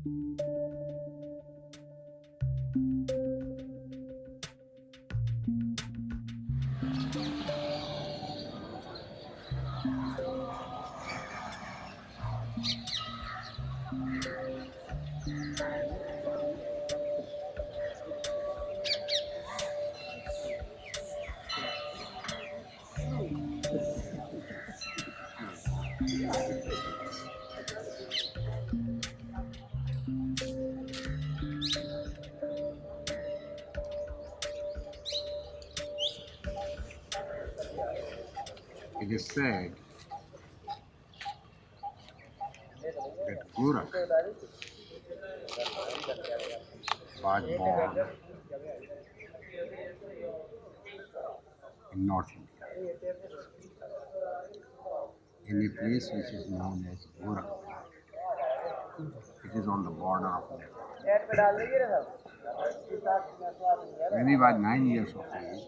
It is said that Gorakh was born in North India, in a place which is known as Gorakhpur. It is on the border of Nepal. When he was 9 years of age,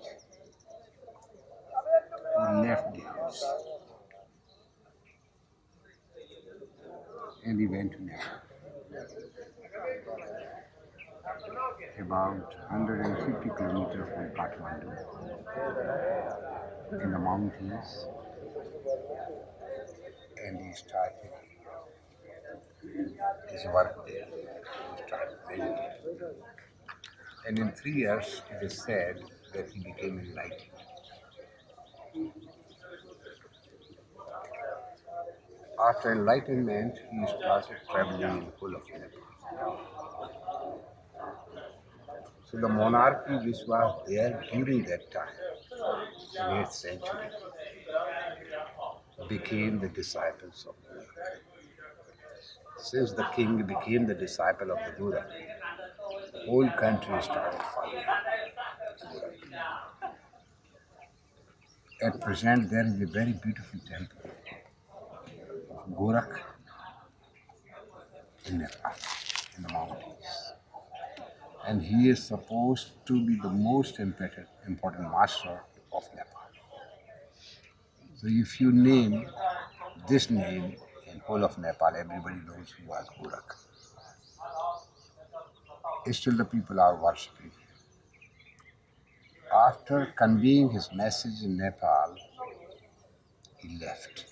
he left the house and he went to Nepal. About 150 kilometers from Kathmandu, in the mountains, and he started his work there. He started meditating. And in 3 years, it is said that he became enlightened. After enlightenment, he started traveling in the whole of Nepal. So the monarchy which was there during that time, in 8th century, became the disciples of Guru. Since the king became the disciple of the Guru, the whole country started following Guru. At present, there is a very beautiful temple of Gorakh in Nepal, in the mountains. And he is supposed to be the most important master of Nepal. So if you name this name in whole of Nepal, everybody knows who was Gorakh. Still the people are worshipping him. After conveying his message in Nepal, he left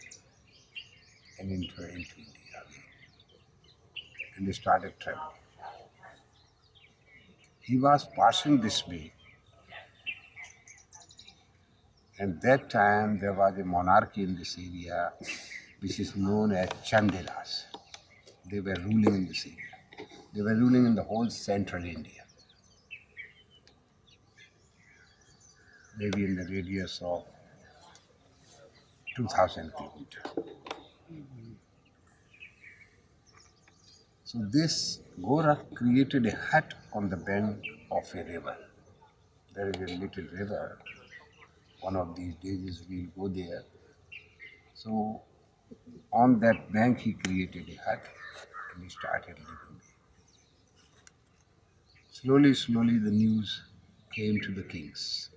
and entered into India again and started traveling. He was passing this way, and that time there was a monarchy in this area which is known as Chandelas. They were ruling in this area. They were ruling in the whole central India, maybe in the radius of 2,000 kilometers. So this Gorakh created a hut on the bank of a river. There is a little river. One of these days we'll go there. So on that bank he created a hut and he started living there. Slowly the news came to the kings.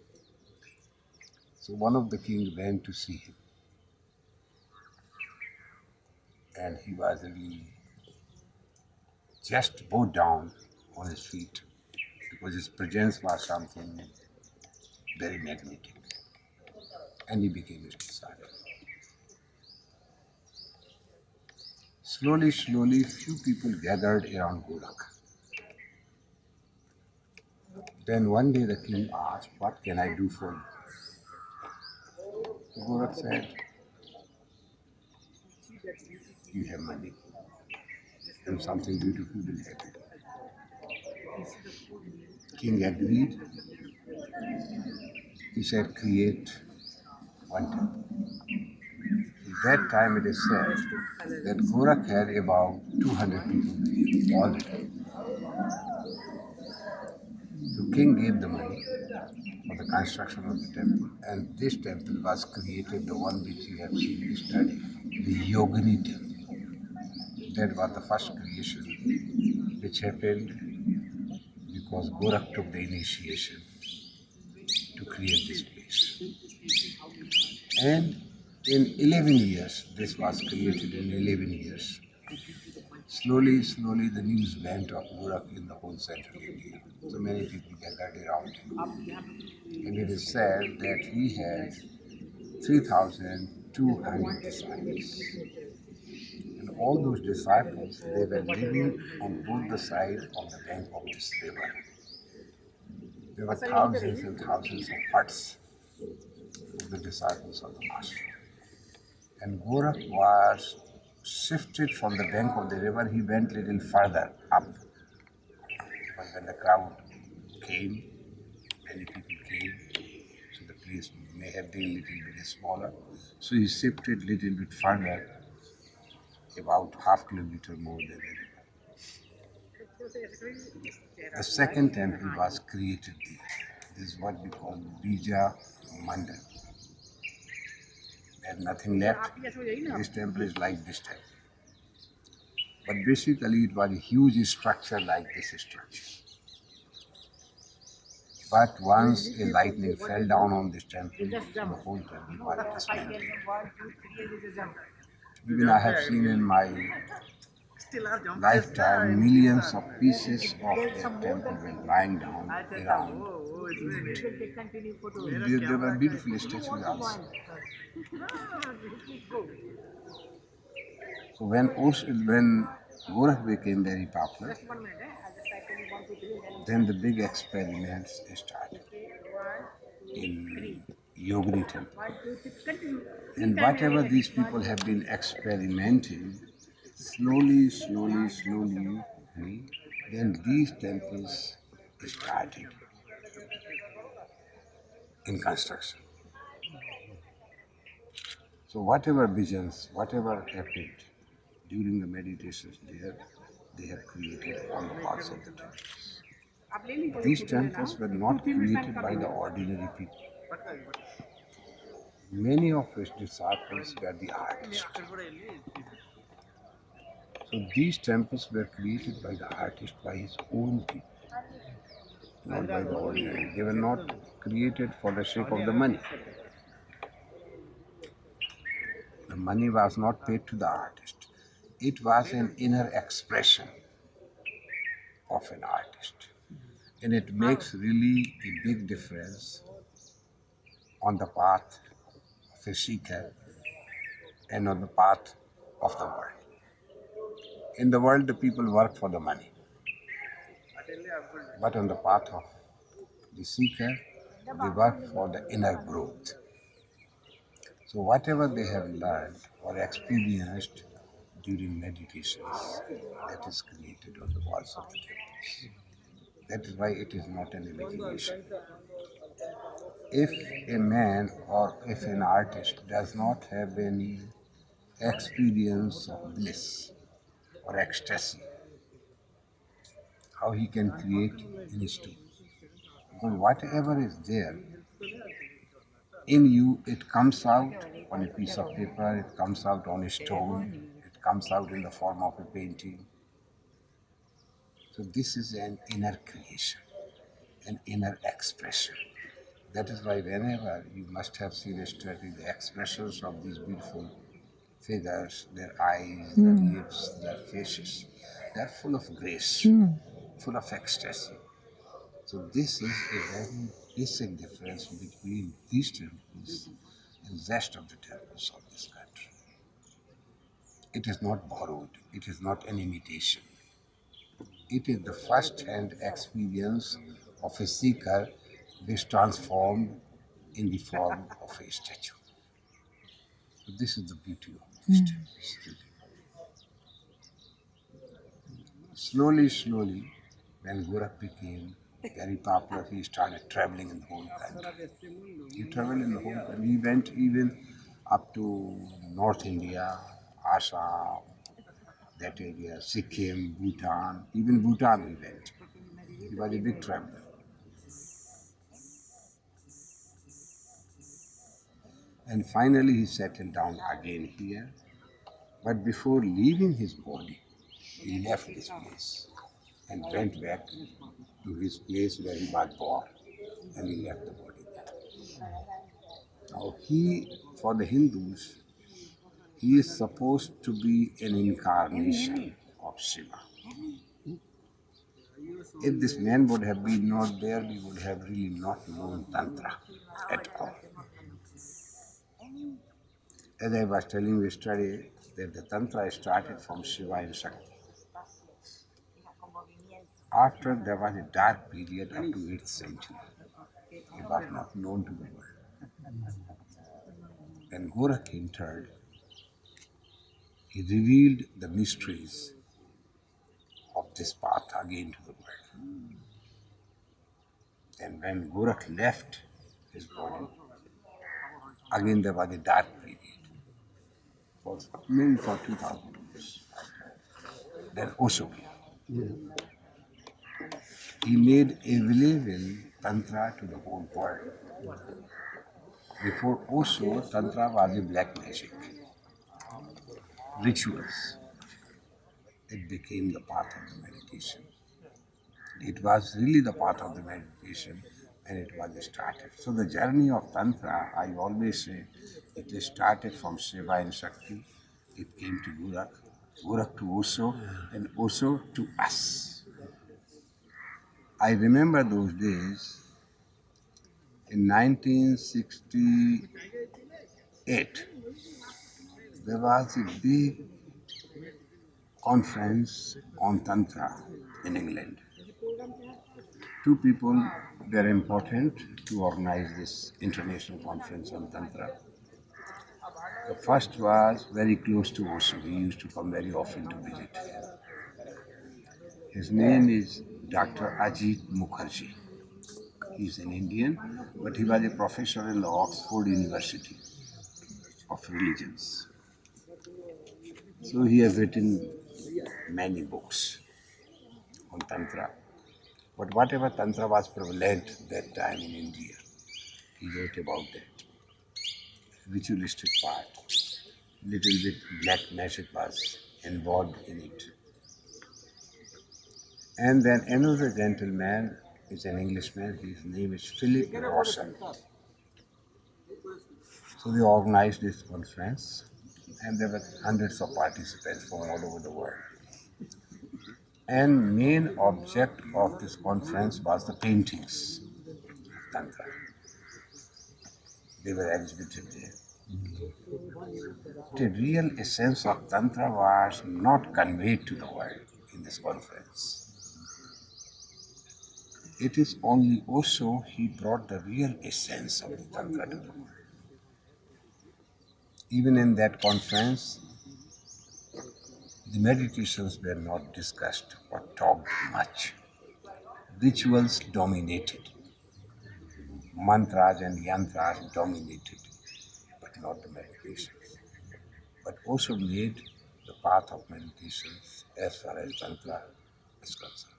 So one of the kings went to see him. And he was really just bowed down on his feet because his presence was something very magnetic. And he became his disciple. Slowly, few people gathered around Gorakh. Then one day the king asked, "What can I do for you?" Gorakh said, "You have money and something beautiful will happen." King agreed. He said, "Create one temple." At that time it is said that Gorakh had about 200 people with him already. So king gave the money for the construction of the temple, and this temple was created, the one which you have seen studied, the Yogini temple. That was the first creation which happened because Gorakh took the initiation to create this place. And in 11 years, this was created in 11 years. Slowly the news went of Gorakh in the whole central India. So many people gathered around him. And it is said that he had 3,200 disciples. And all those disciples, they were living on both the sides of the bank of this river. There were thousands and thousands of huts of the disciples of the Master. And Gorakh was shifted from the bank of the river. He went little further up. But when the crowd came, many people came, so the place may have been little bit smaller. So he shifted little bit further, about half kilometer more than the river. The second temple was created there. This is what we call Bija Mandal. There's nothing left. This temple is like this temple. But basically it was a huge structure like this structure. But once a lightning fell down on this temple, the whole temple was dismantled. Even I have seen in my lifetime millions of pieces of the temple were lying down around. There were beautiful statues also. So when Gorakh became very popular, then the big experiments started in Yogini temple. And whatever these people have been experimenting, slowly, then these temples started in construction. So whatever visions, whatever happened during the meditations there, they have created all the parts of the temples. These temples were not created by the ordinary people. Many of his disciples were the artists. So these temples were created by the artist, by his own people, not by the ordinary. They were not created for the sake of the money. The money was not paid to the artist. It was an inner expression of an artist. And it makes really a big difference on the path of a seeker and on the path of the world. In the world, the people work for the money. But on the path of the seeker, they work for the inner growth. So whatever they have learned or experienced during meditations, that is created on the walls of the temples. That is why it is not an imagination. If a man or if an artist does not have any experience of bliss or ecstasy, how he can create any stone? Because whatever is there in you, it comes out on a piece of paper, it comes out on a stone, it comes out in the form of a painting. So this is an inner creation, an inner expression. That is why whenever you must have seen a study the expressions of these beautiful figures, their eyes, their lips, their faces, they are full of grace, full of ecstasy. So this is a very basic difference between these temples and the rest of the temples of this country. It is not borrowed, it is not an imitation. It is the first-hand experience of a seeker which transformed in the form of a statue. So this is the beauty of these temples. Slowly, when Gorakh became very popular, he started traveling in the whole country. He traveled in the whole country. He went even up to North India, Assam, that area, Sikkim, Bhutan. Even Bhutan he went. He was a big traveler. And finally he settled down again here. But before leaving his body, he left this place and went back to his place where he was born, and he left the body there. Now for the Hindus, he is supposed to be an incarnation of Shiva. If this man would have been not there, we would have really not known Tantra at all. As I was telling you yesterday, that the Tantra started from Shiva and Shakti. After there was a dark period up to 8th century. It was not known to the world. When Gorakh entered, he revealed the mysteries of this path again to the world. And when Gorakh left his body, again there was a dark period, for maybe for 2000 years. Then Osho came. He made available Tantra to the whole world. Before Osho, Tantra was a black magic, rituals. It became the path of the meditation. It was really the path of the meditation when it was started. So the journey of Tantra, I always say, it started from Shiva and Shakti. It came to Gorakh, Gorakh to Osho, and Osho to us. I remember those days in 1968. There was a big conference on Tantra in England. Two people were important to organize this international conference on Tantra. The first was very close to Osho. He used to come very often to visit here. His name is Dr. Ajit Mukherjee. He is an Indian, but he was a professor in the Oxford University of Religions. So he has written many books on Tantra. But whatever Tantra was prevalent that time in India, he wrote about that. Ritualistic part, little bit black magic was involved in it. And then another gentleman is an Englishman, his name is Philip Rawson. So they organized this conference and there were hundreds of participants from all over the world. And main object of this conference was the paintings of Tantra. They were exhibited there. The real essence of Tantra was not conveyed to the world in this conference. It is only Osho, he brought the real essence of the Tantra to the world. Even in that conference, the meditations were not discussed or talked much. Rituals dominated. Mantras and yantras dominated, but not the meditations. But Osho made the path of meditations as far as Tantra is concerned.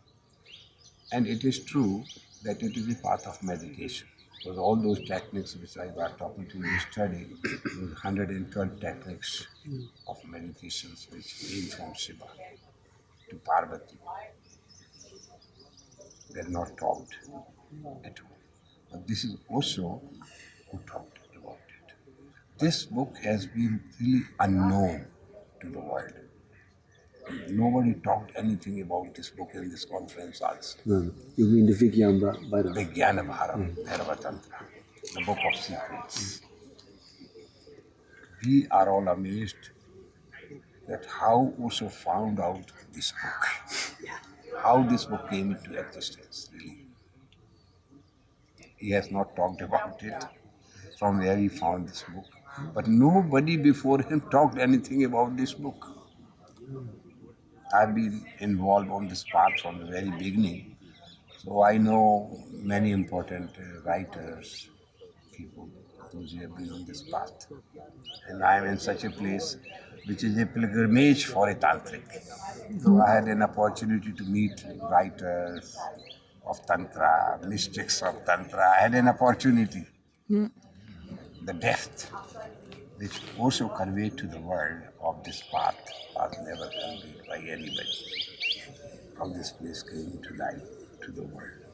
And it is true that it is a path of meditation. Because all those techniques which I was talking to you yesterday, those 112 techniques of meditations which came from Shiva to Parvati, were not taught at all. But this is Osho who talked about it. This book has been really unknown to the world. Nobody talked anything about this book in this conference also. You mean the Vijnana Bhairava? Vijnana Bhairava Tantra, the book of secrets. We are all amazed that how Osho found out this book, how this book came into existence, really. He has not talked about it, from where he found this book. But nobody before him talked anything about this book. I've been involved on this path from the very beginning. So I know many important writers, people, those who have been on this path. And I am in such a place which is a pilgrimage for a tantric. So I had an opportunity to meet writers of Tantra, mystics of Tantra. I had an opportunity. The depth which Osho conveyed to the world of this path was never conveyed by anybody. How this place came to life to the world.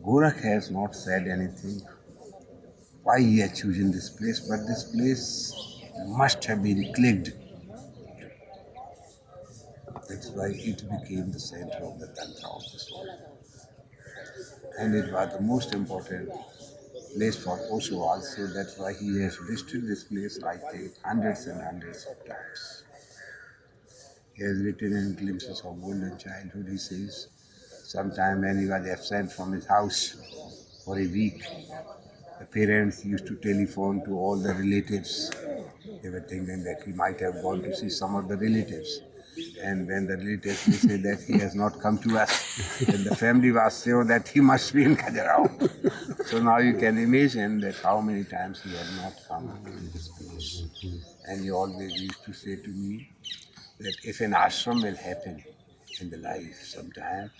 Gorakh has not said anything why he has chosen this place, but this place must have been clicked. why it became the center of the Tantra of this world. And it was the most important place for Osho also. That's why he has visited this place, I think, hundreds and hundreds of times. He has written in Glimpses of Golden Childhood, he says, sometime when he was absent from his house for a week, the parents used to telephone to all the relatives. They were thinking that he might have gone to see some of the relatives. And when the relatives would say that he has not come to us, then the family was sure that he must be in Khajuraho. So now you can imagine that how many times he had not come to this place. And he always used to say to me that if an ashram will happen in the life sometime,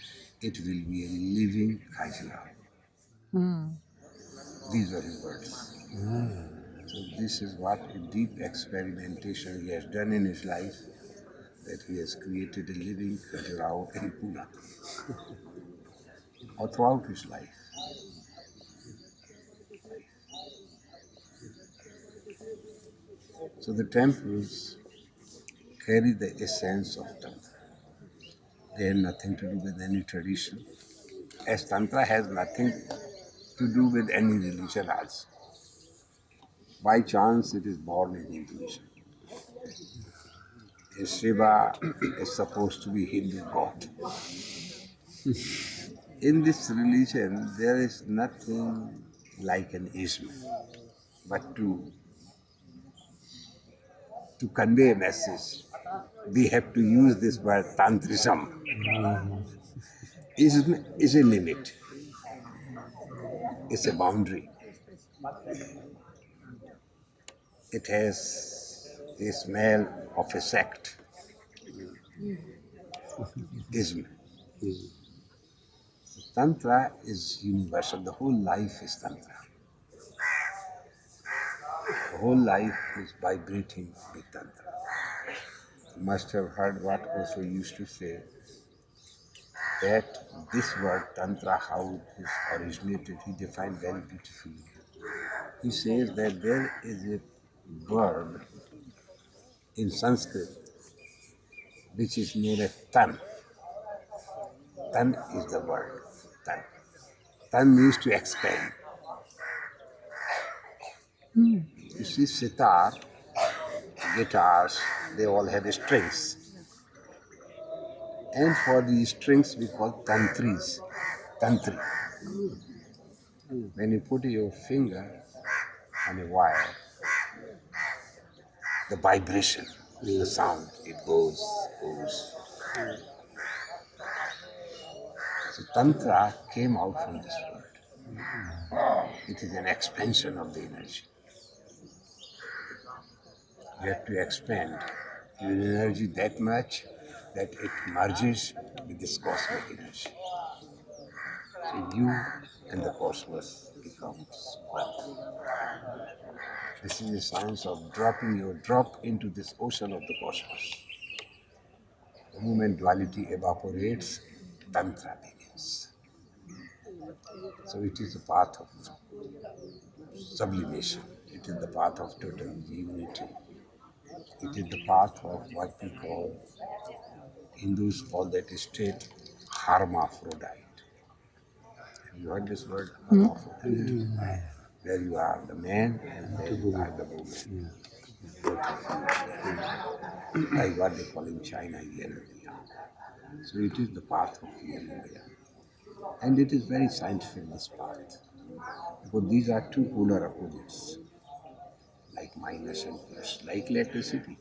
it will be a living Khajuraho. These were his words. So this is what a deep experimentation he has done in his life, that he has created a living Khajuraho in Pune, or throughout his life. So the temples carry the essence of Tantra. They have nothing to do with any tradition, as Tantra has nothing to do with any religion also. By chance, it is born in Hinduism. A Shiva is supposed to be Hindu god. In this religion, there is nothing like an ism, but to convey a message, we have to use this word tantrism. Ism is a limit, it's a boundary. It has a smell of a sect. Ism. Tantra is universal. The whole life is Tantra. The whole life is vibrating with Tantra. You must have heard what Osho used to say, that this word Tantra, how it is originated, he defined very beautifully. He says that there is a word in Sanskrit which is known as tan. Tan is the word. Tan. Tan means to expand. You see, sitar, guitars, they all have strings. And for these strings we call tantris. Tantri. When you put your finger on a wire, the vibration, the sound, it goes. So Tantra came out from this word. It is an expansion of the energy. You have to expand your energy that much that it merges with this cosmic energy. So you and the cosmos becomes one. This is the science of dropping your drop into this ocean of the cosmos. The moment duality evaporates, Tantra begins. So it is the path of sublimation. It is the path of total unity. It is the path of what we call, Hindus call that state hermaphrodite. Have you heard this word? Hermaphrodite. Where you are the man and where you are the woman. Like what they call in China, yin and yang. So it is the path of yin and yang. And it is very scientific, this path. Because these are two polar opposites, like minus and plus, like electricity.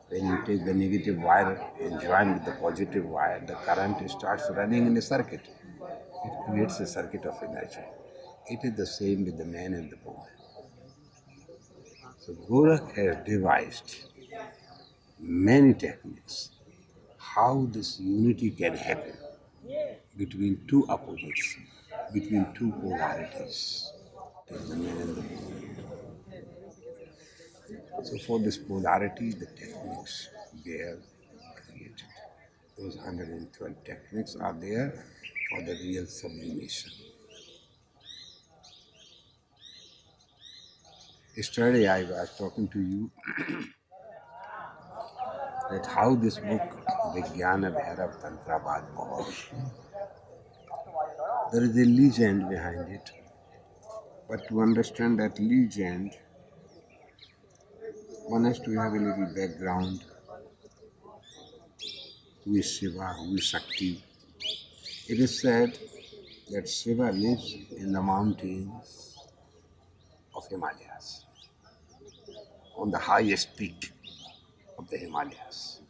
When you take the negative wire and join with the positive wire, the current starts running in a circuit. It creates a circuit of energy. It is the same with the man and the woman. So Gorakh has devised many techniques how this unity can happen between two opposites, between two polarities, the man and the woman. So for this polarity, the techniques they are created. Those 112 techniques are there for the real sublimation. Yesterday I was talking to you that how this book Vijnana Bhairav Tantra Bad. There is a legend behind it. But to understand that legend, one has to have a little background. Who is Shiva? Who is Shakti? It is said that Shiva lives in the mountains of Himalayas, on the highest peak of the Himalayas,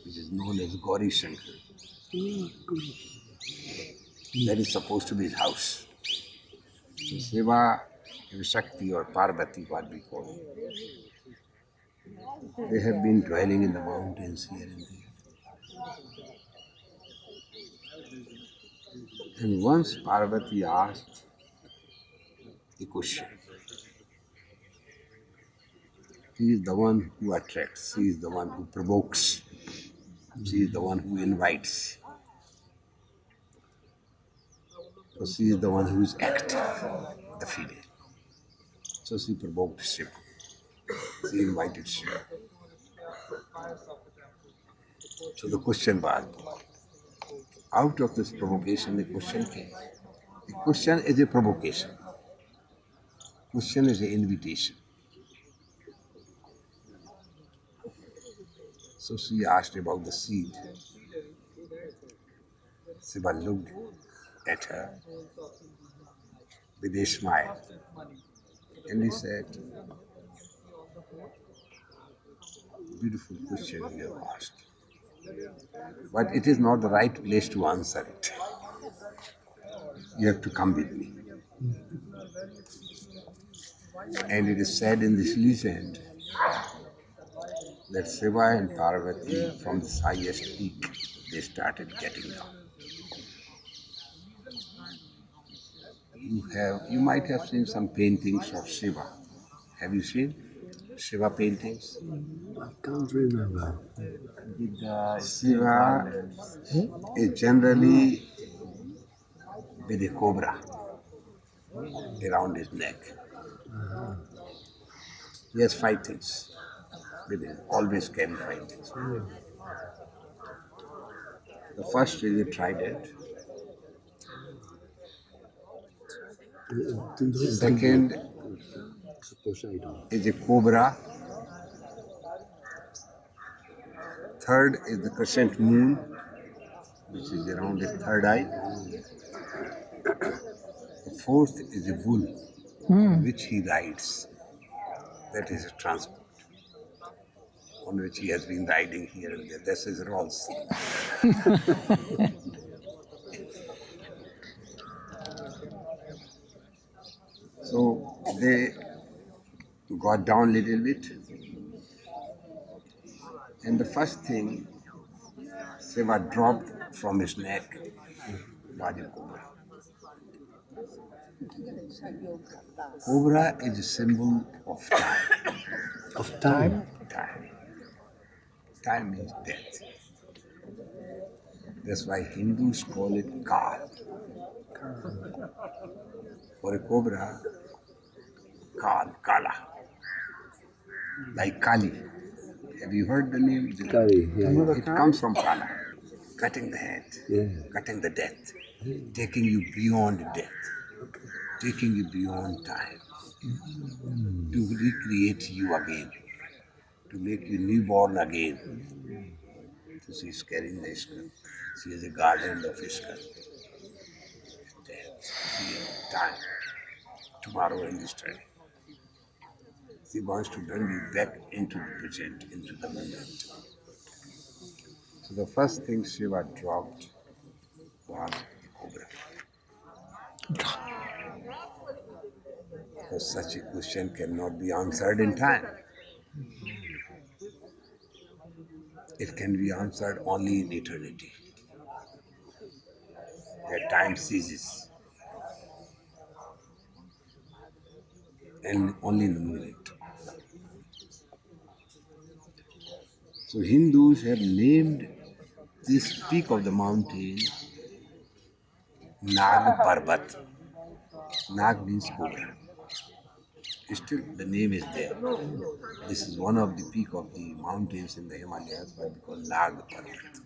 which is known as Gauri Shankar. That is supposed to be his house. So Shiva, Shakti or Parvati, what we call them, they have been dwelling in the mountains here and there. And once Parvati asked a question. He is the one who attracts, he is the one who provokes, she is the one who invites. So she is the one who is active, the female. So she provoked Shiva. She invited Shiva. So the question was, out of this provocation, the question came. The question is a provocation. Question is an invitation. So she asked about the seed. Shiva looked at her with a smile. And he said, beautiful question you have asked. But it is not the right place to answer it. You have to come with me. And it is said in this legend that Shiva and Parvati from this highest peak, they started getting down. You might have seen some paintings of Shiva. Have you seen Shiva paintings? I can't remember. Shiva is generally with a cobra around his neck. He has five things with him, always carry five things. The first is a trident. Second is a cobra. Third is the crescent moon, which is around his third eye. The fourth is a bull, which he rides. That is a transport on which he has been riding here and there. This is Rolls. So they got down a little bit. And the first thing Shiva dropped from his neck was a cobra. Cobra is a symbol of time. Of time? Time. Time means death. That's why Hindus call it Kal. For a cobra, Kal, Kala. Like Kali. Have you heard the name? Kali, yeah. It comes from Kala. Cutting the head, Yeah. cutting the death, taking you beyond death, taking you beyond time, to recreate you again, to make you newborn again. So she is carrying the skull. She is a guardian of his skull. Death, fear, time, tomorrow and yesterday. She wants to bring you back into the present, into the moment. So the first thing Shiva dropped was a cobra. Because such a question cannot be answered in time. It can be answered only in eternity, where time ceases, and only in the moment. So Hindus have named this peak of the mountain Nag Parvat. Nag means cobra. Still, the name is there. This is one of the peak of the mountains in the Himalayas, what we call Nag Parvat.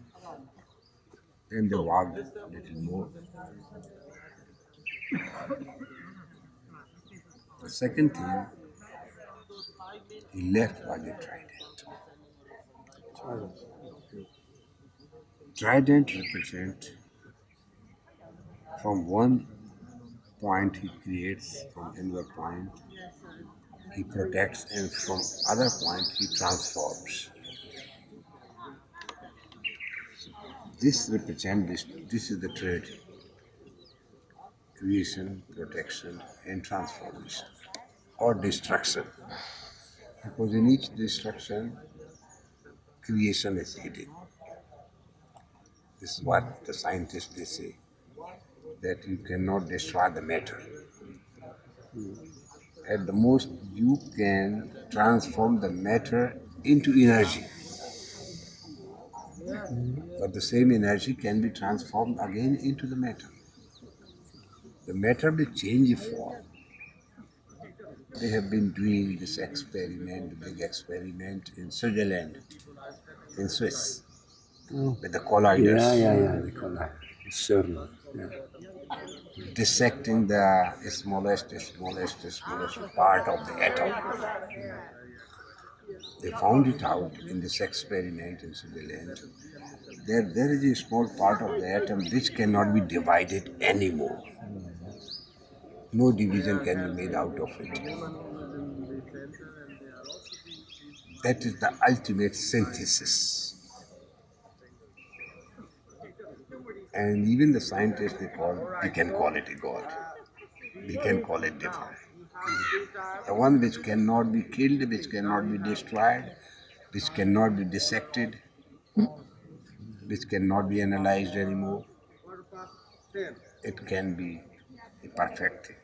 Then they walked a little more. The second thing he left was a trident. Trident represents from one point he creates, from another point he protects, and from other point he transforms. This represents this. This is the Trinity: creation, protection, and transformation, or destruction. Because in each destruction, creation is hidden. This is what the scientists they say, that you cannot destroy the matter. At the most, you can transform the matter into energy. But the same energy can be transformed again into the matter. The matter will change form. They have been doing this experiment, big experiment in Switzerland, in Swiss, with the colliders, The color. Certain. Yeah. dissecting the smallest part of the atom. They found it out in this experiment in Switzerland that there is a small part of the atom which cannot be divided anymore. No division can be made out of it. That is the ultimate synthesis. And even the scientists we can call it a God. We can call it divine. The one which cannot be killed, which cannot be destroyed, which cannot be dissected, which cannot be analyzed anymore. It can be a perfect thing.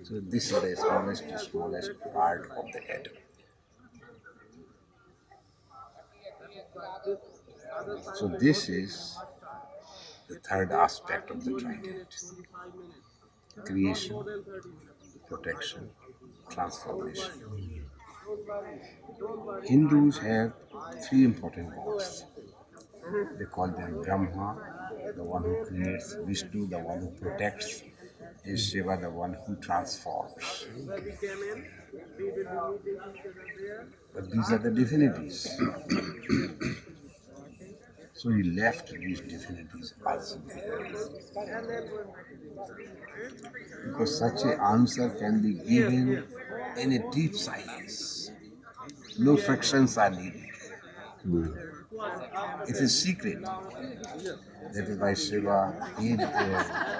So this is the smallest part of the atom. So this is the third aspect of the trident: creation, protection, transformation. Hindus have three important gods. They call them Brahma, the one who creates; Vishnu, the one who protects; and Shiva, the one who transforms. But these are the divinities. So he left these divinities also there. Because such an answer can be given in a deep silence. No frictions are needed. It is secret. That is why Shiva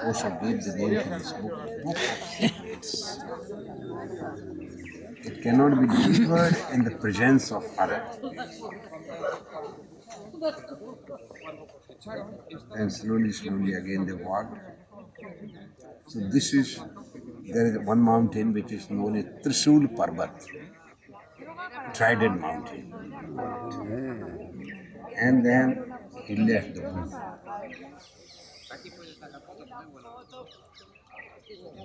Osho gave the name to this book of secrets. It cannot be delivered in the presence of other. And slowly again they walked. So there is one mountain which is known as Trishul Parvat, Trident Mountain. And then he left the bull.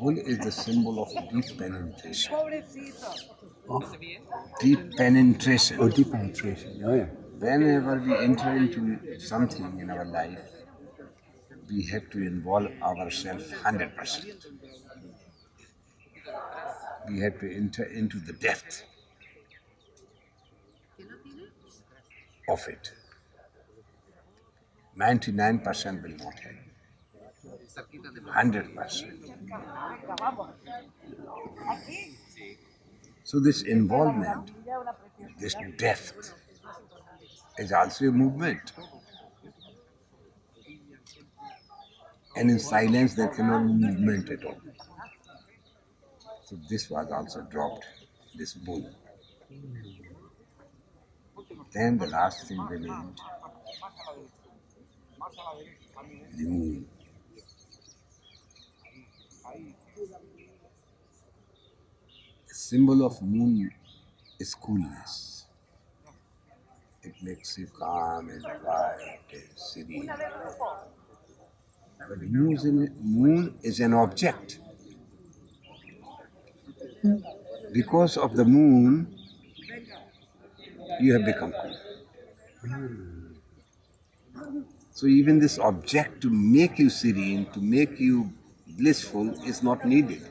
Bull is the symbol of deep penetration. Deep penetration. Oh, deep penetration. Oh, yeah. Whenever we enter into something in our life, we have to involve ourselves 100%. We have to enter into the depth of it. 99% will not help. 100%. So this involvement, this depth, is also a movement. And in silence there cannot be movement at all. So this was also dropped, this bull. Then the last thing remained, the moon. The symbol of moon is coolness. It makes you calm and quiet and serene. But moon is an object. Because of the moon, you have become cool. So even this object to make you serene, to make you blissful is not needed.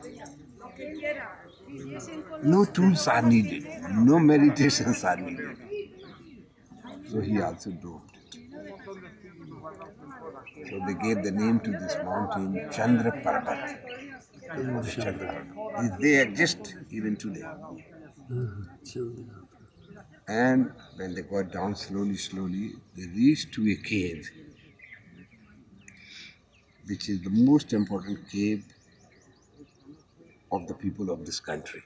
No tools are needed. No meditations are needed. So he also dropped it. So they gave the name to this mountain Chandra Parbat. They exist even today. And when they got down slowly, they reached to a cave, which is the most important cave of the people of this country,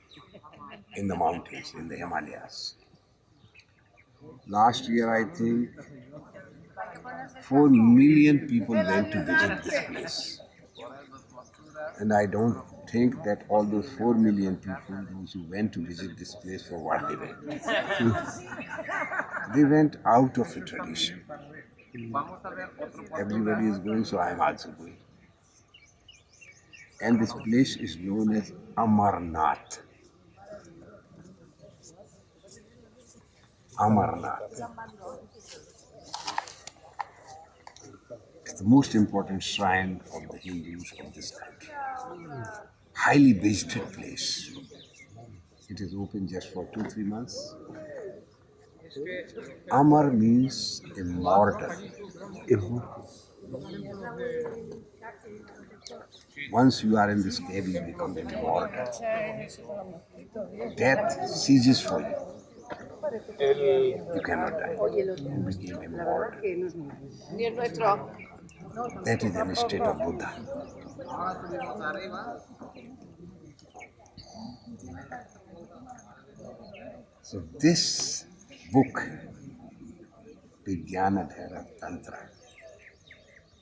in the mountains, in the Himalayas. Last year, I think, 4 million people went to visit this place. And I don't think that all those 4 million people, those who went to visit this place, for what they went. They went out of a tradition. Everybody is going, so I am also going. And this place is known as Amarnath. Amarnath. It's the most important shrine of the Hindus of this country. Highly visited place. It is open just for 2-3 months. Amar means immortal. Once you are in this cave, you become immortal. Death ceases for you. You cannot die. You became immortal. That is the state of Buddha. So this book, Vijnana Bhairav Tantra,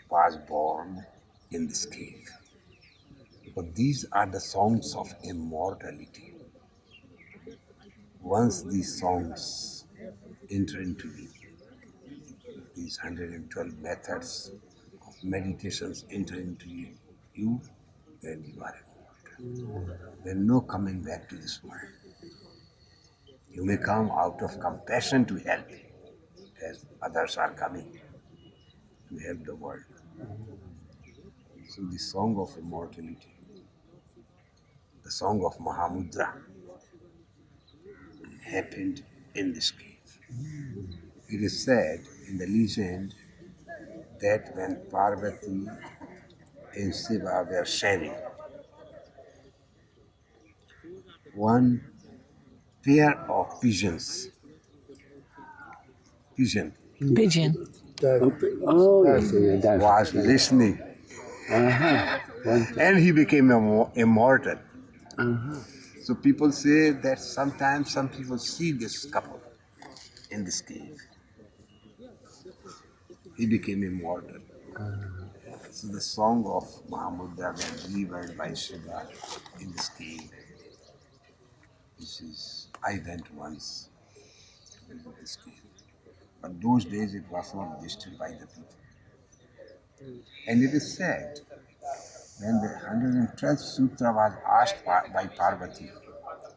was born in this cave. Because these are the songs of immortality. Once these songs enter into you, these 112 methods of meditations enter into you, then you are immortal. There is no coming back to this world. You may come out of compassion to help, as others are coming to help the world. So the song of immortality, the song of Mahamudra, happened in this cave. It is said in the legend that when Parvati and Shiva were sharing, one pair of pigeon, Pigeon. was listening, and he became immortal. So people say that sometimes some people see this couple in this cave. He became immortal. So the song of Mahamudra was delivered by Shiva in this cave. I went once to visit this cave. But those days it was not visited by the people. And it is said, when the 112th Sutra was asked by Parvati,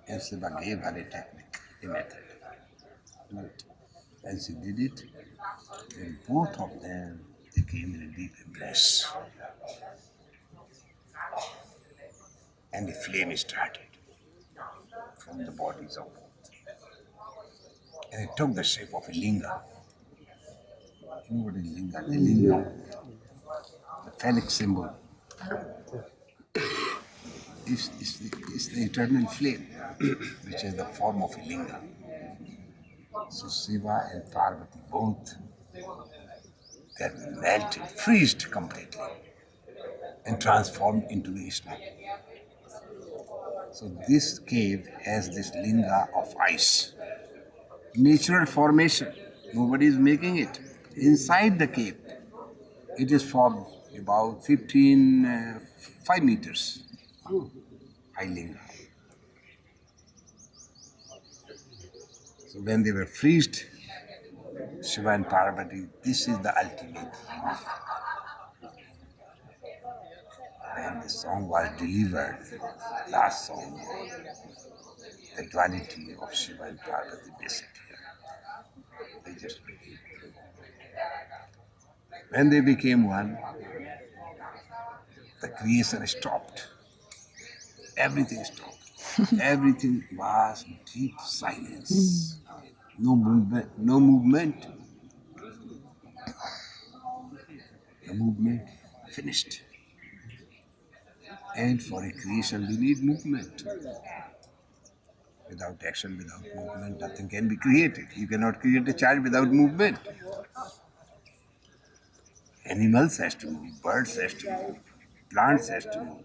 and Shiva gave her a technique, a method. Do it. And she did it, then both of them, they came in a deep embrace. And the flame started from the bodies of both. And it took the shape of a linga. You know what is linga? The linga, the phallic symbol, is the eternal flame, which is the form of a linga. So Shiva and Parvati both, they're melted, freezed completely, and transformed into Vishnu. So this cave has this linga of ice. Natural formation. Nobody is making it. Inside the cave, it is formed about 5 meters high linga. So when they were freezed, Shiva and Parvati, this is the ultimate. When the song was delivered, last song, the duality of Shiva and Parvati basically. They just became one. When they became one, the creation stopped. Everything stopped. Everything was deep silence. No movement. No movement. The movement finished. And for a creation, we need movement. Without action, without movement, nothing can be created. You cannot create a child without movement. Animals has to move, birds has to move, plants has to move.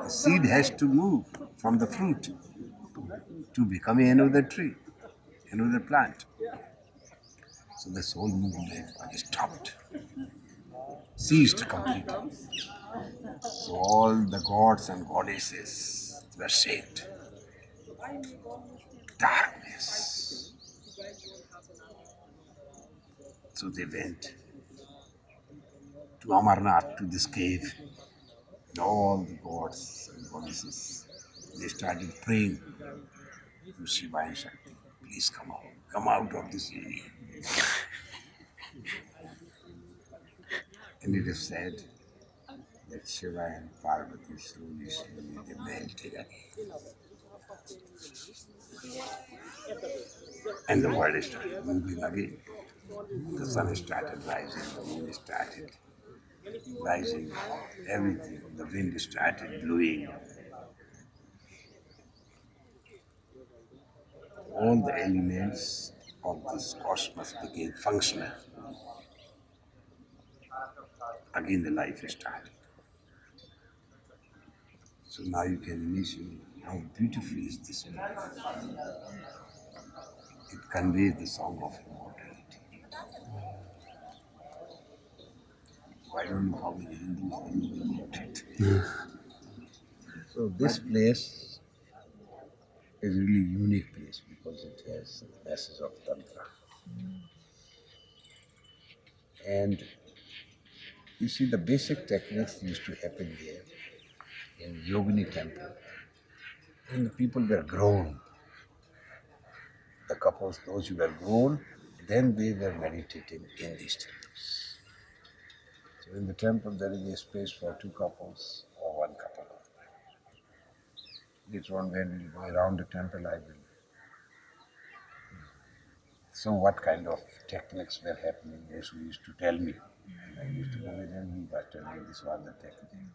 The seed has to move from the fruit to become another tree, another plant. So this whole movement was stopped, ceased completely. So all the gods and goddesses were saved. Darkness. So they went to Amarnath, to this cave, and all the gods and goddesses, they started praying to Shiva and Shakti. Please come out of this union. And it is said that Shiva and Parvati slowly they melted again. And the world started moving again. The sun started rising, the moon started rising, everything. The wind started blowing. All the elements of this cosmos became functional. Again the life started. So now you can imagine how beautiful is this movie. It conveys the song of immortality. I don't know how many Hindus know about it. So this place is really unique place because it has the message of Tantra. And you see the basic techniques used to happen here in Yogini temple. When the people were grown, the couples, those who were grown, then they were meditating in these temples. So in the temple there is a space for two couples or one couple. Later on when we go around the temple I will. So what kind of techniques were happening, Osho used to tell me. And I used to go with him, he was telling me this was the technique.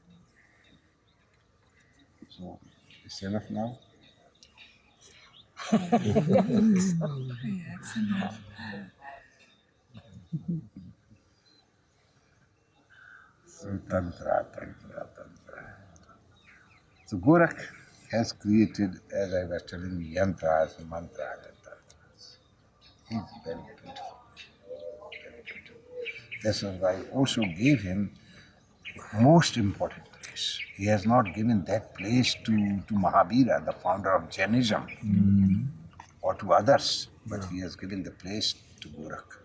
So it's enough now? Yeah, it's enough. So Tantra. So Gorakh has created, as I was telling you, yantras, mantras and tantras. He's very beautiful. Very beautiful. This is why Osho gave him most important place. He has not given that place to Mahavira, the founder of Jainism, or to others, but he has given the place to Gorakh.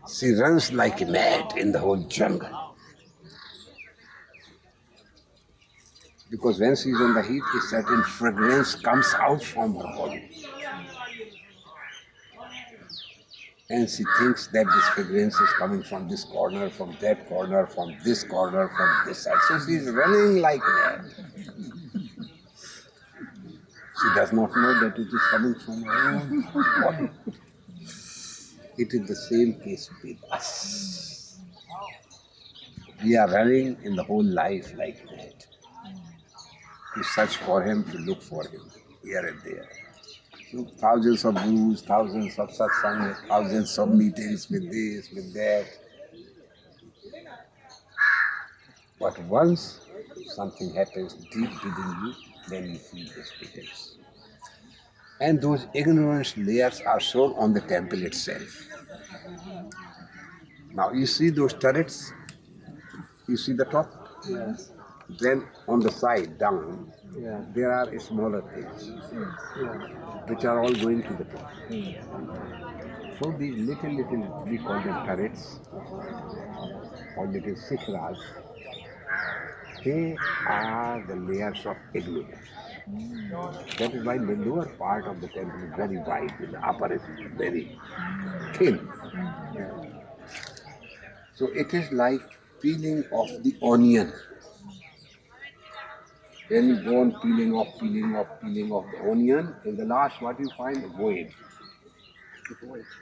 She runs like a mad in the whole jungle. Because when she is on the heat, a certain fragrance comes out from her body. And she thinks that this fragrance is coming from this corner, from that corner, from this corner, from this side. So she is running like mad. She does not know that it is coming from her own body. It is the same case with us. We are running in the whole life like mad. To search for him, to look for him, here and there. So thousands of gurus, thousands of satsang, thousands of meetings with this, with that. But once something happens deep within you, then you feel this presence. And those ignorance layers are shown on the temple itself. Now you see those turrets, you see the top, Yes. then on the side down, Yeah. there are smaller things Yeah. which are all going to the top. So these little, we call them turrets or little sikras, they are the layers of ignorance. That is why the lower part of the temple is very wide, and the upper is very thin. So it is like peeling off the onion. When you go on peeling off the onion, in the last what you find? A void.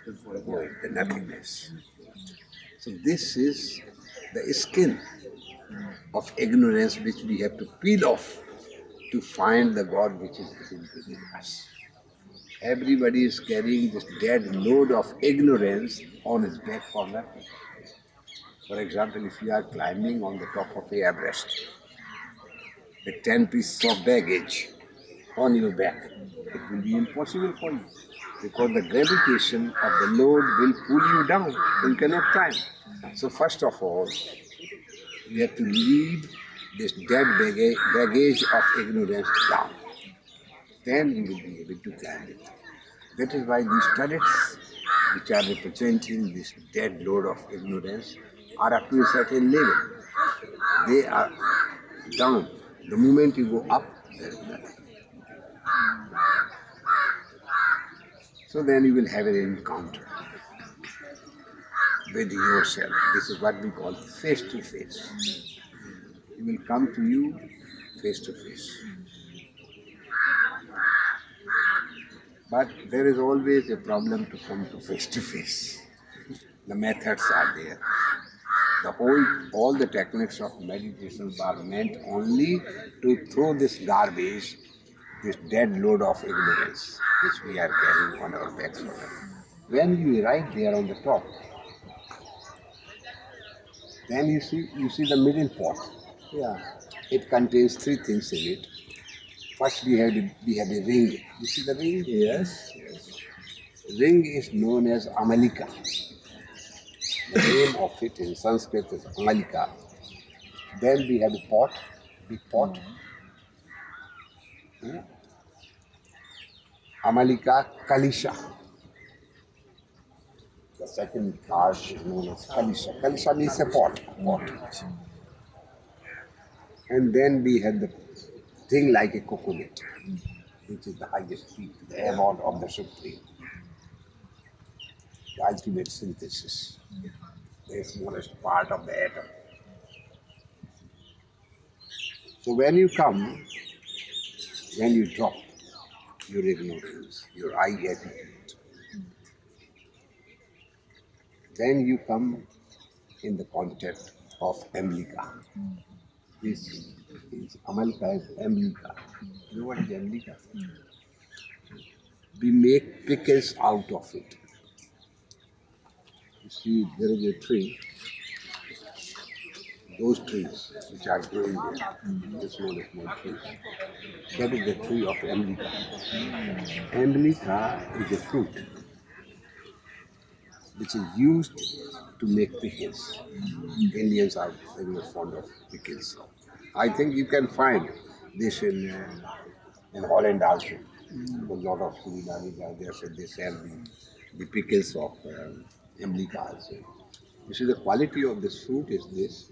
The void, the nothingness. So this is the skin of ignorance which we have to peel off to find the God which is within us. Everybody is carrying this dead load of ignorance on his back for nothing. For example, if you are climbing on the top of a Everest, with 10 pieces of baggage on your back, it will be impossible for you because the gravitation of the load will pull you down. You cannot climb. So first of all, you have to leave this dead baggage of ignorance down. Then you will be able to climb it. That is why these turrets, which are representing this dead load of ignorance, are up to a certain level. They are down. The moment you go up, there is nothing. So then you will have an encounter with yourself. This is what we call face to face. It will come to you face to face. But there is always a problem to come to face. The methods are there. All the techniques of meditations are meant only to throw this garbage, this dead load of ignorance, which we are carrying on our backs. When you arrive there on the top, then you see the middle pot. Yeah. It contains three things in it. First we have a ring. You see the ring? Yes. Ring is known as Amalika. The name of it in Sanskrit is Amalika. Then we have a pot, big pot. Yeah. Amalika Kalisha. The second part is known as Kalisha. Kalisha means a pot. And then we have the thing like a coconut, which is the highest peak, the abode of the Supreme. The ultimate synthesis, the smallest part of the atom. So when you drop your ignorance, your I attitude, then you come in the contact of Amalika. This is Amalika is Amalika. You know what is Amalika? We make pickles out of it. You see, there is a tree. Those trees which are growing there, the small trees, that is the tree of Amalika. Amalika is a fruit which is used to make pickles. Indians are very much fond of pickles. I think you can find this in Holland also. A lot of Surinamese are there, so they sell the pickles of Amalika also. You see, the quality of this fruit is this,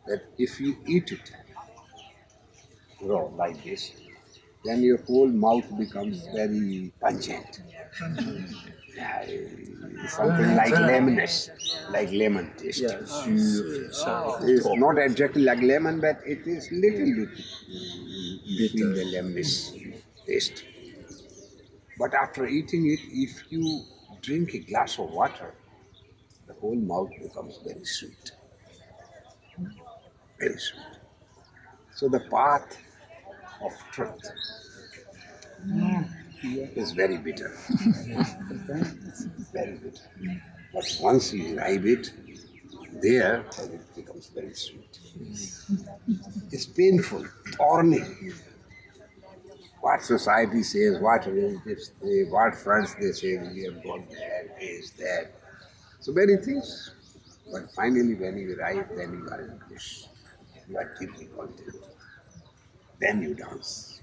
that if you eat it raw like this, then your whole mouth becomes very pungent. Yeah, something like lemonness, like lemon taste. Yes. It's not exactly like lemon, but it is little bit you feel the lemonness taste. But after eating it, if you drink a glass of water, the whole mouth becomes very sweet. Very sweet. So the path of truth is very bitter. Very bitter. But once you arrive it, there it becomes very sweet. It's painful thorny. What society says, what relatives say, what friends they say, we have got that, this, that. So many things. But finally, when you arrive, then you are in bliss. You are deeply content. Then you dance.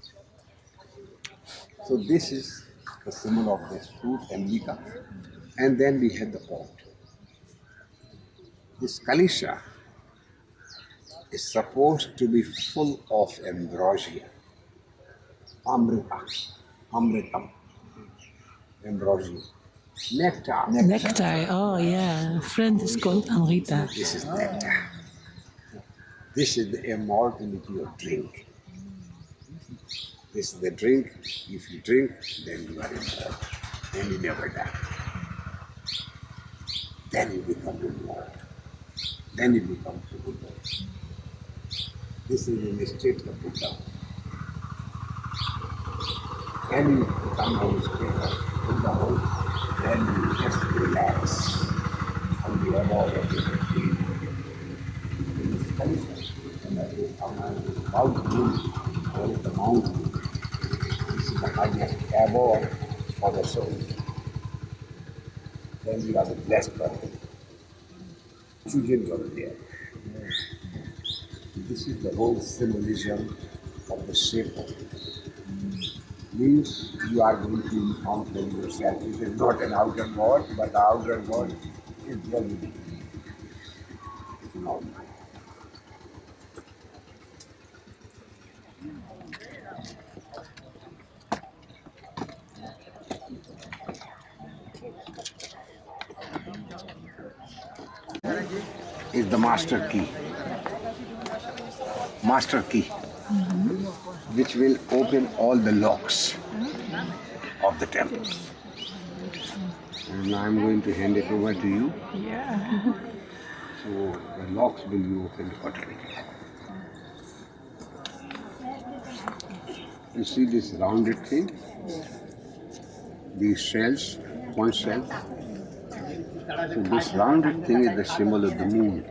So this is the symbol of this fruit, Ambika. And then we have the pot. This Kalisha is supposed to be full of ambrosia, amrita, amritam, ambrosia, nectar. Nectar. Oh, yeah. Friend is called Amrita. This is nectar. This is the immortality of drink. This is the drink. If you drink, then you are immortal. Then you never die. Then you become immortal. Then you become Buddha. This is in the state of Buddha. Then you become in the state of Buddha. Then you just relax on the abode of the field. In this concept, and that is mountain, or is the mountain. This is the highest abode for the soul. Then you are the blessed person. Children of the earth. This is the whole symbolism of the shape of it. Means you are going to encounter yourself. It is not an outer God, but the outer God is very big. It's not. Is the master key. Master key, which will open all the locks of the temple. And I'm going to hand it over to you. Yeah. So the locks will be opened automatically. You see this rounded thing? These shells, conch shells. So this rounded thing is the symbol of the moon.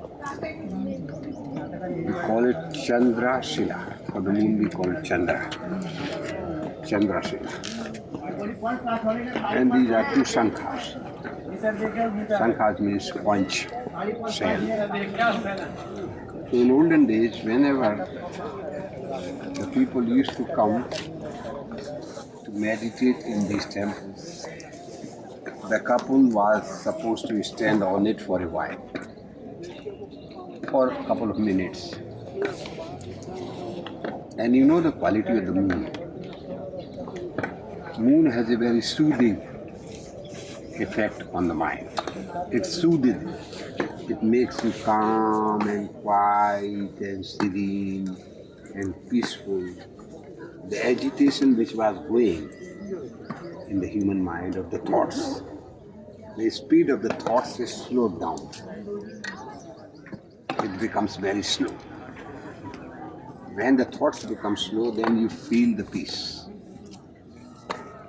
We call it Chandra Shila. For the moon we call it Chandra. Chandra Shila. And these are two sankhas. Sankhas means conch shell. So in olden days, whenever the people used to come to meditate in these temples, the couple was supposed to stand on it for a while, for a couple of minutes. And you know the quality of the moon. Moon has a very soothing effect on the mind. It's soothing. It makes you calm and quiet and serene and peaceful. The agitation which was going in the human mind of the thoughts, the speed of the thoughts is slowed down. It becomes very slow. When the thoughts become slow, then you feel the peace.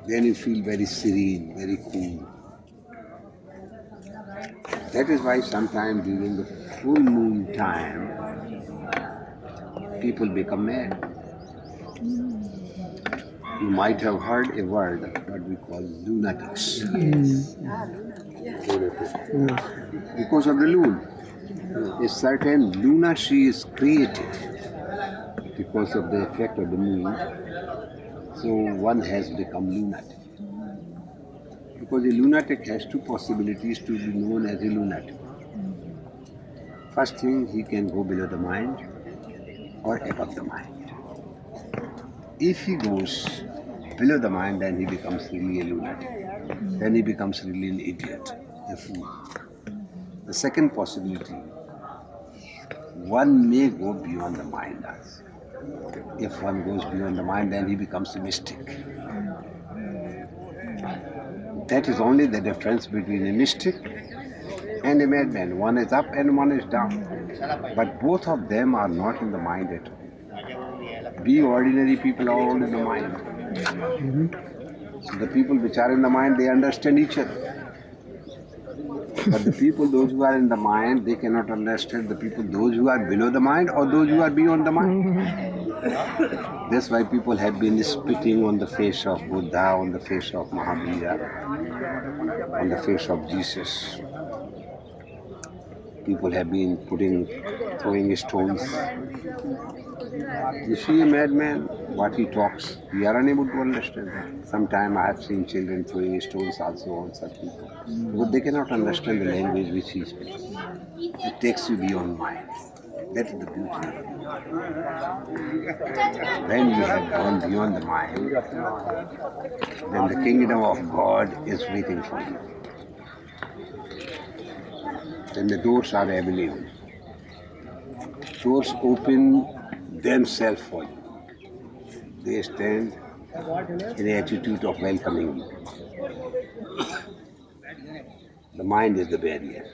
Then you feel very serene, very cool. That is why sometimes during the full moon time, people become mad. You might have heard a word what we call lunatics. Because of the moon. A certain lunacy is created because of the effect of the moon. So one has become lunatic. Because a lunatic has two possibilities to be known as a lunatic. First thing, he can go below the mind or above the mind. If he goes below the mind, then he becomes really a lunatic. Then he becomes really an idiot, a fool. The second possibility, one may go beyond the mind also. If one goes beyond the mind, then he becomes a mystic. That is only the difference between a mystic and a madman. One is up and one is down. But both of them are not in the mind at all. We ordinary people are all in the mind. So the people which are in the mind, they understand each other. But the people, those who are in the mind, they cannot understand the people, those who are below the mind or those who are beyond the mind. That's why people have been spitting on the face of Buddha, on the face of Mahavira, on the face of Jesus. People have been throwing stones. You see a madman, what he talks, we are unable to understand that. Sometimes I have seen children throwing stones also on such people. But they cannot understand the language which he speaks. It takes you beyond mind. That is the beauty. When you have gone beyond the mind, then the kingdom of God is waiting for you. Then the doors are available. Doors open themselves for you. They stand in the attitude of welcoming you. The mind is the barrier.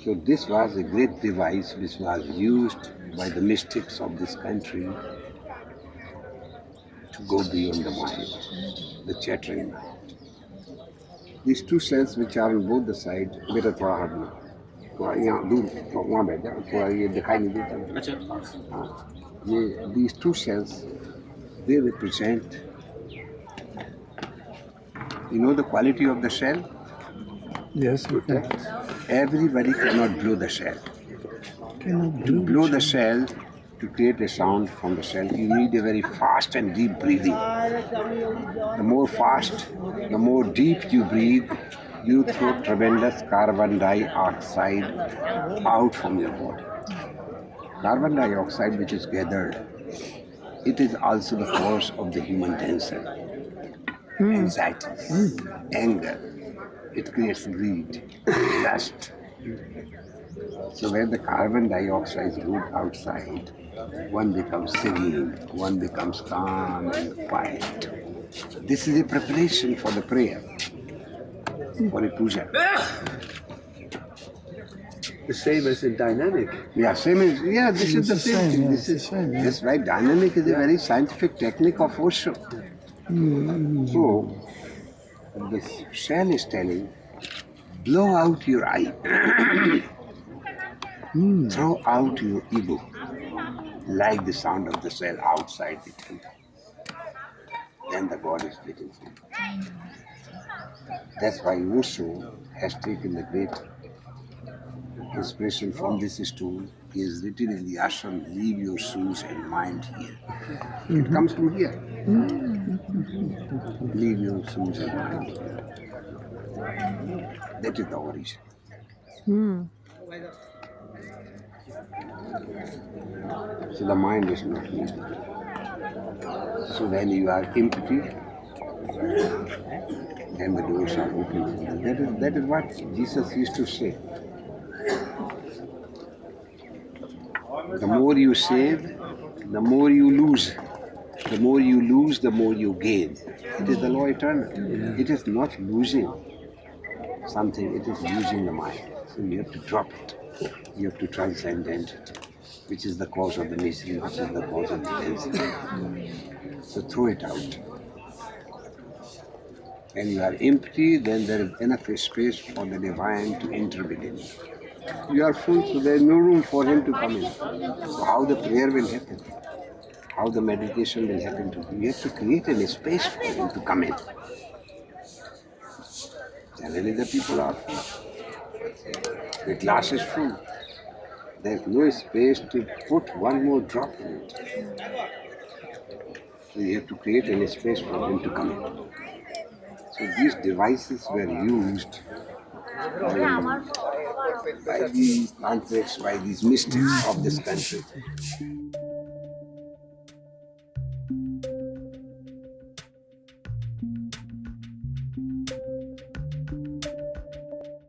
So this was a great device which was used by the mystics of this country to go beyond the mind, the chattering mind. These two cells which are on both the sides, बेटा थोड़ा हटना, थोड़ा यहाँ दूर वहाँ बैठ जाओ, थोड़ा ये दिखाई नहीं देता। हाँ, ये these two cells, they represent, you know the quality of the shell? Yes, okay. Everybody cannot blow the shell. To blow the shell, to create a sound from the shell, you need a very fast and deep breathing. The more fast, the more deep you breathe, you throw tremendous carbon dioxide out from your body. Carbon dioxide which is gathered, it is also the cause of the human tension, anxiety, anger. It creates greed, lust. So when the carbon dioxide goes outside, one becomes serene, one becomes calm and quiet. This is a preparation for the prayer, for a puja. The same as in dynamic. Yeah, same as, yeah, this is the same thing. This is, that's right, dynamic is a very scientific technique of Osho. So, the shell is telling, blow out your eye. Throw out your ego, like the sound of the shell outside the temple. Then the God is waiting for you. That's why Osho has taken the great inspiration from this stone. He has written in the ashram, leave your shoes and mind here. It comes from here. Leave your shoes and mind here. That is the origin. So the mind is not needed. So when you are empty, then the doors are open. That is what Jesus used to say. The more you save, the more you lose. The more you lose, the more you gain. It is the law eternal. It is not losing something, it is using the mind. So you have to drop it. You have to transcend it, which is the cause of the misery, which is the cause of the tension. So throw it out. When you are empty, then there is enough space for the divine to enter within you. You are full, so there is no room for him to come in. So how the prayer will happen? How the meditation will happen to you? You have to create a space for him to come in. Generally the people are full. The glass is full. There is no space to put one more drop in it. So you have to create a space for him to come in. So these devices were used by these tantrics, by these mystics of this country.